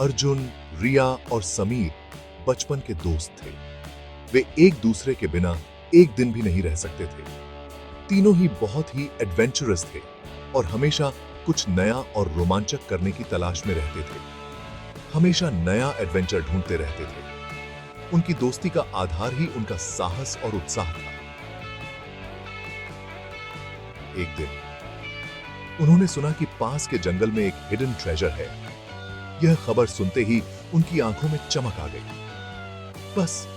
अर्जुन, रिया और समीर बचपन के दोस्त थे। वे एक दूसरे के बिना एक दिन भी नहीं रह सकते थे। तीनों ही बहुत ही एडवेंचरस थे और हमेशा कुछ नया और रोमांचक करने की तलाश में रहते थे। हमेशा नया एडवेंचर ढूंढते रहते थे। उनकी दोस्ती का आधार ही उनका साहस और उत्साह था। एक दिन उन्होंने सुना कि पास के जंगल में एक हिडन ट्रेजर है। यह खबर सुनते ही उनकी आंखों में चमक आ गई। बस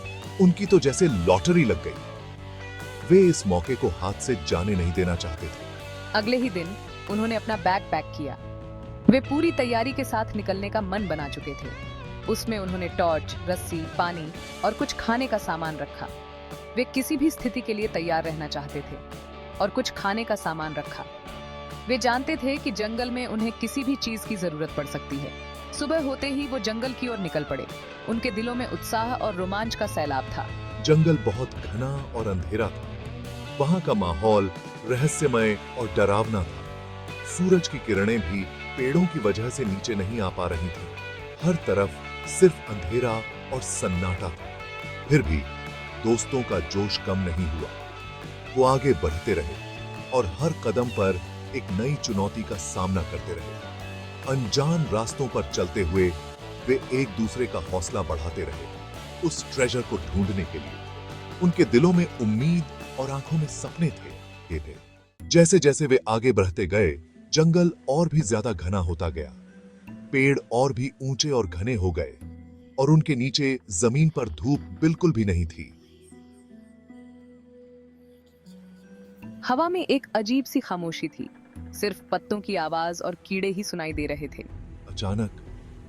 उनकी तो जैसे लॉटरी लग गई। वे इस मौके को हाथ से जाने नहीं देना चाहते थे। अगले ही दिन उन्होंने अपना बैग पैक किया। वे पूरी तैयारी के साथ निकलने का मन बना चुके थे। उसमें उन्होंने टॉर्च, रस्सी, पानी और कुछ खाने का सामान रखा। वे किसी भी स्थिति के लिए तैयार रहना चाहते थे और कुछ खाने का सामान रखा। वे जानते थे कि जंगल में उन्हें किसी भी चीज की जरूरत पड़ सकती है। सुबह होते ही वो जंगल की ओर निकल पड़े। उनके दिलों में उत्साह और रोमांच का सैलाब था। जंगल बहुत घना और अंधेरा था। वहां का माहौल रहस्यमय और डरावना था। सूरज की किरणें भी पेड़ों की वजह से नीचे नहीं आ पा रही थी। हर तरफ सिर्फ अंधेरा और सन्नाटा था। फिर भी दोस्तों का जोश कम नहीं हुआ। वो आगे बढ़ते रहे और हर कदम पर एक नई चुनौती का सामना करते रहे। अनजान रास्तों पर चलते हुए वे एक दूसरे का हौसला बढ़ाते रहे उस ट्रेजर को ढूंढने के लिए। उनके दिलों में उम्मीद और आंखों में सपने थे। जैसे जैसे वे आगे बढ़ते गए, जंगल और भी ज्यादा घना होता गया। पेड़ और भी ऊंचे और घने हो गए और उनके नीचे जमीन पर धूप बिल्कुल भी नहीं थी। हवा में एक अजीब सी खामोशी थी। सिर्फ पत्तों की आवाज और कीड़े ही सुनाई दे रहे थे। अचानक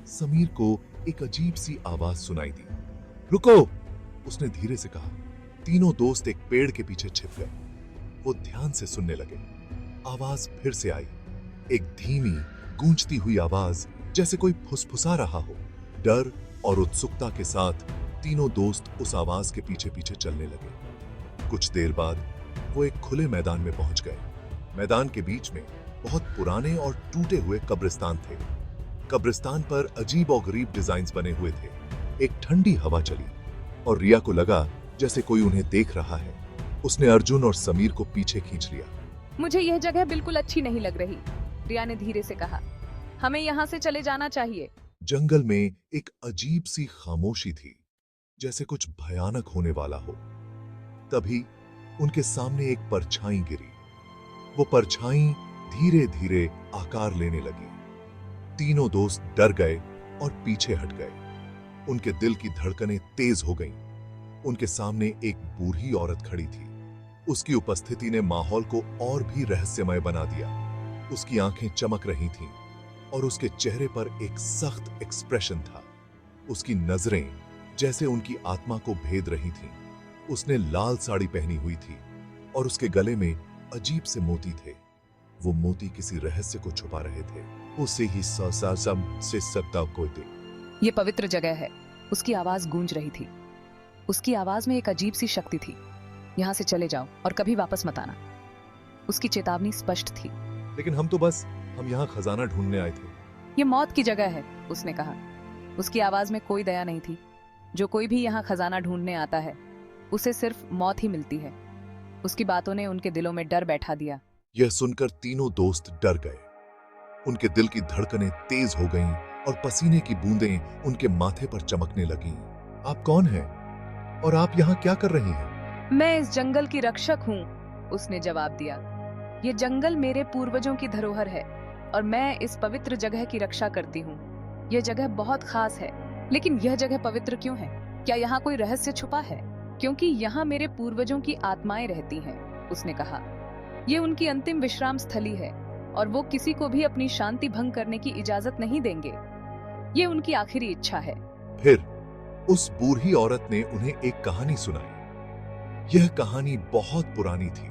समीर को एक अजीब सी आवाज सुनाई दी। रुको, उसने धीरे से कहा। तीनों दोस्त एक पेड़ के पीछे छिप गए। वो ध्यान से सुनने लगे। आवाज फिर से आई, एक धीमी गूंजती हुई आवाज, जैसे कोई फुसफुसा रहा हो। डर और उत्सुकता के साथ तीनों दोस्त उस आवाज के पीछे पीछे चलने लगे। कुछ देर बाद वो एक खुले मैदान में पहुंच गए। मैदान के बीच में बहुत पुराने और टूटे हुए कब्रिस्तान थे। कब्रिस्तान पर अजीब और गरीब डिजाइन्स बने हुए थे। एक ठंडी हवा चली और रिया को लगा जैसे कोई उन्हें देख रहा है। उसने अर्जुन और समीर को पीछे खींच लिया। मुझे यह जगह बिल्कुल अच्छी नहीं लग रही, रिया ने धीरे से कहा। हमें यहाँ से चले जाना चाहिए। जंगल में एक अजीब सी खामोशी थी, जैसे कुछ भयानक होने वाला हो। तभी उनके सामने एक परछाई गिरी। वो परछाई धीरे धीरे आकार लेने लगी। तीनों दोस्त डर गए और पीछे हट गए। उनके दिल की धड़कनें तेज हो गईं। उनके सामने एक बूढ़ी औरत खड़ी थी। उसकी उपस्थिति ने माहौल को और भी रहस्यमय बना दिया। उसकी आंखें चमक रही थीं और उसके चेहरे पर एक सख्त एक्सप्रेशन था। उसकी नजरें जैसे उनकी आत्मा को भेद रही थीं। उसने लाल साड़ी पहनी हुई थी और उसके गले में अजीब से मोती थे। वो मोती किसी रहस्य को छुपा रहे थे। उसे ही से सकता कोई थे। ये पवित्र जगह है, उसकी आवाज गूंज रही थी। उसकी आवाज में एक अजीब सी शक्ति थी। यहाँ से चले जाओ और कभी वापस मत आना। उसकी चेतावनी स्पष्ट थी। लेकिन हम यहाँ खजाना ढूंढने आए थे। ये मौत की जगह है, उसने कहा। उसकी आवाज में कोई दया नहीं थी। जो कोई भी यहाँ खजाना ढूंढने आता है, उसे सिर्फ मौत ही मिलती है। उसकी बातों ने उनके दिलों में डर बैठा दिया। यह सुनकर तीनों दोस्त डर गए। उनके दिल की धड़कनें तेज हो गईं और पसीने की बूंदें उनके माथे पर चमकने लगीं। आप कौन हैं? और आप यहाँ क्या कर रही हैं? मैं इस जंगल की रक्षक हूँ, उसने जवाब दिया। ये जंगल मेरे पूर्वजों की धरोहर है और मैं इस पवित्र जगह की रक्षा करती हूँ। यह जगह बहुत खास है। लेकिन यह जगह पवित्र क्यों है? क्या यहाँ कोई रहस्य छुपा है? क्योंकि यहाँ मेरे पूर्वजों की आत्माएं रहती हैं, उसने कहा। ये उनकी अंतिम विश्राम स्थली है और वो किसी को भी अपनी शांति भंग करने की इजाजत नहीं देंगे। ये उनकी आखिरी इच्छा है। फिर उस बूढ़ी औरत ने उन्हें एक कहानी सुनाई। यह कहानी बहुत पुरानी थी।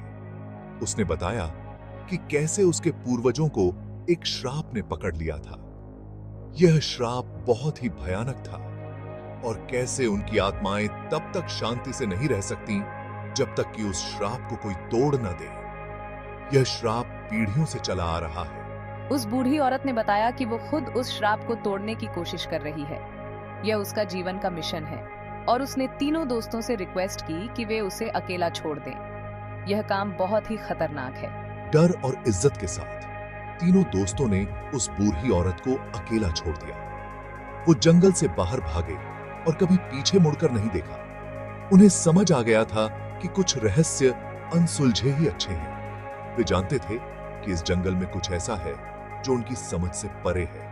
उसने बताया कि कैसे उसके पूर्वजों को एक श्राप ने पकड़ लिया था। यह श्राप बहुत ही भयानक था और कैसे उनकी आत्माएं तब तक शांति से नहीं रह सकती जब तक कि उस श्राप को कोई तोड़ न दे। यह श्राप पीढ़ियों से चला आ रहा है उस बूढ़ी औरत ने बताया कि वो खुद उस श्राप को तोड़ने की कोशिश कर रही है। यह उसका जीवन का मिशन है और उसने तीनों दोस्तों से रिक्वेस्ट की कि वे उसे अकेला छोड़ दें। यह काम बहुत ही खतरनाक है। डर और इज्जत के साथ तीनों दोस्तों ने उस बूढ़ी औरत को अकेला छोड़ दिया। वो जंगल से बाहर भागे और कभी पीछे मुड़कर नहीं देखा। उन्हें समझ आ गया था कि कुछ रहस्य अनसुलझे ही अच्छे हैं। वे जानते थे कि इस जंगल में कुछ ऐसा है जो उनकी समझ से परे है।